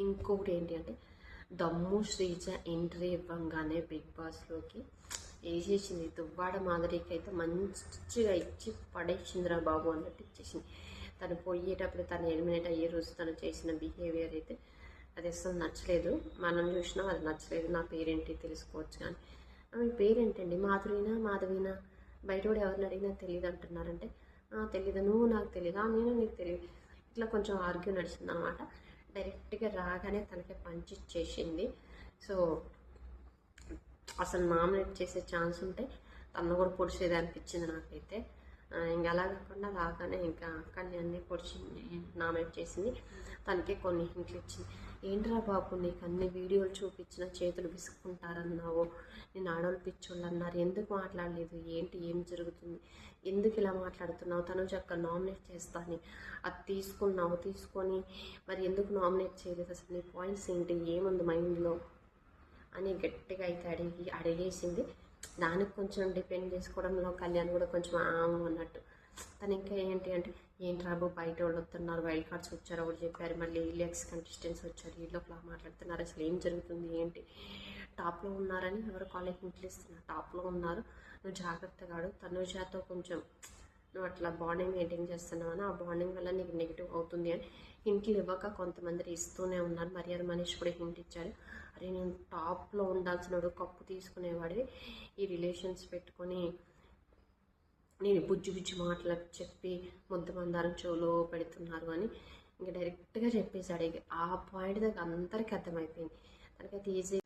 ఇంకొకటి ఏంటి అంటే దమ్ము శ్రీజ ఎంట్రీ ఇవ్వంగానే బిగ్ బాస్లోకి వేసేసింది. దువ్వాడ మాధురికి అయితే మంచిగా ఇచ్చి పడేసిందిరా బాబు అన్నట్టు ఇచ్చేసింది. తను పోయేటప్పుడు తను ఎలిమినేట్ అయ్యే రోజు తను చేసిన బిహేవియర్ అయితే అది అసలు నచ్చలేదు. మనం చూసినా అది నచ్చలేదు. నా పేరేంటి తెలుసుకోవచ్చు కానీ మీ పేరేంటండి మాధవీనా బయట కూడా ఎవరిని అడిగినా తెలియదు అంటున్నారంటే తెలీదు, నువ్వు నాకు తెలియదు, నేను నీకు తెలియదు. ఇట్లా కొంచెం ఆర్గ్యూ నడిచింది అనమాట. డైరెక్ట్గా రాగానే తనకి పంచిచ్చేసింది. సో అసలు నామినేట్ చేసే ఛాన్స్ ఉంటే తను కూడా పొడిచేది అనిపించింది నాకైతే. ఇంకా అలా కాకుండా రాగానే ఇంకా కళ్యాణ్ని పొడిచింది, నామినేట్ చేసింది. తనకి కొన్ని హింట్లు ఇచ్చింది. ఏంట్రా బాబు నీకు అన్ని వీడియోలు చూపించిన చేతులు విసుక్కుంటారన్నావు, నేను ఆడవాళ్ళు పిచ్చోళ్ళు అన్నారు, ఎందుకు మాట్లాడలేదు, ఏంటి ఏం జరుగుతుంది, ఎందుకు ఇలా మాట్లాడుతున్నావు, తను చక్క నామినేట్ చేస్తాను అది తీసుకొని మరి ఎందుకు నామినేట్ చేయలేదు, అసలు నీ పాయింట్స్ ఏంటి, ఏముంది మైండ్లో అని గట్టిగా అయితే అడిగేసింది. దానికి కొంచెం డిపెండ్ చేసుకోవడంలో కళ్యాణ్ కూడా కొంచెం అన్నట్టు. తను ఇంకా ఏంటి అంటే ఏంటి రాబు బయట వాళ్ళు వస్తున్నారు, వైల్డ్ కార్డ్స్ వచ్చారు ఒకటి చెప్పారు, మళ్ళీ ఎక్స్ కంటెస్టెంట్స్ వచ్చారు, వీళ్ళొకలా మాట్లాడుతున్నారు, అసలు ఏం జరుగుతుంది ఏంటి, టాప్లో ఉన్నారని ఎవరు కాలేజ్ ఇస్తున్నారు, టాప్లో ఉన్నారు, నువ్వు జాగ్రత్తగా ఆడు, తనుజాతో కొంచెం నువ్వు అట్లా బాండింగ్ మెయింటైన్ చేస్తున్నావు అని, ఆ బాండింగ్ వల్ల నీకు నెగిటివ్ అవుతుంది అని హింట్లు ఇవ్వక కొంతమంది ఇస్తూనే ఉన్నారు. మర్యాద మనీష్ కూడా హింట్ ఇచ్చారు. అరే నేను టాప్లో ఉండాల్సినోడు, కప్పు తీసుకునేవాడివి, ఈ రిలేషన్స్ పెట్టుకొని నేను బుజ్జి మాటలు చెప్పి ముద్దు మందారం చెవులో పెడుతున్నారు అని ఇంకా డైరెక్ట్గా చెప్పేశాడు. ఆ పాయింట్ దగ్గర అందరికీ అర్థమైపోయింది. తనకైతే ఈజీ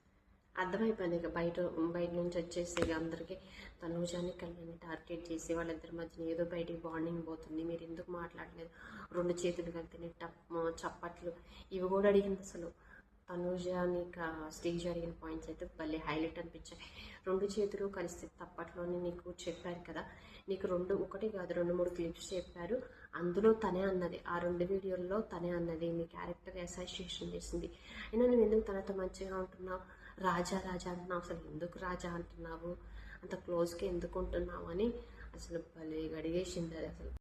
అర్థమైపోయింది. ఇక బయట నుంచి వచ్చేసి ఇక అందరికీ తనూజాన్ని కళ్యాణ్ని టార్గెట్ చేసి వాళ్ళిద్దరి మధ్యన ఏదో బయటికి బాండింగ్ పోతుంది, మీరు ఎందుకు మాట్లాడలేదు, 2 చేతులు కలిపిన చప్పట్లు ఇవి కూడా అడిగింది. అసలు తనూజాని స్టేజ్ అడిగిన పాయింట్స్ అయితే భలే హైలైట్ అనిపించాయి. 2 చేతులు కలిసి తప్పట్లోనే నీకు చెప్పారు కదా, నీకు ఒకటి కాదు 2-3 క్లిప్స్ చెప్పారు, అందులో తనే అన్నది, ఆ 2 వీడియోల్లో తనే అన్నది, మీ క్యారెక్టర్ అసోసియేషన్ చేసింది, అయినా నువ్వు ఎందుకు తనతో మంచిగా ఉంటున్నావు, రాజా అంటున్నావు, అసలు ఎందుకు రాజా అంటున్నావు, అంత క్లోజ్గా ఎందుకు ఉంటున్నావు అని అసలు భలే అడిగేసింది అది అసలు.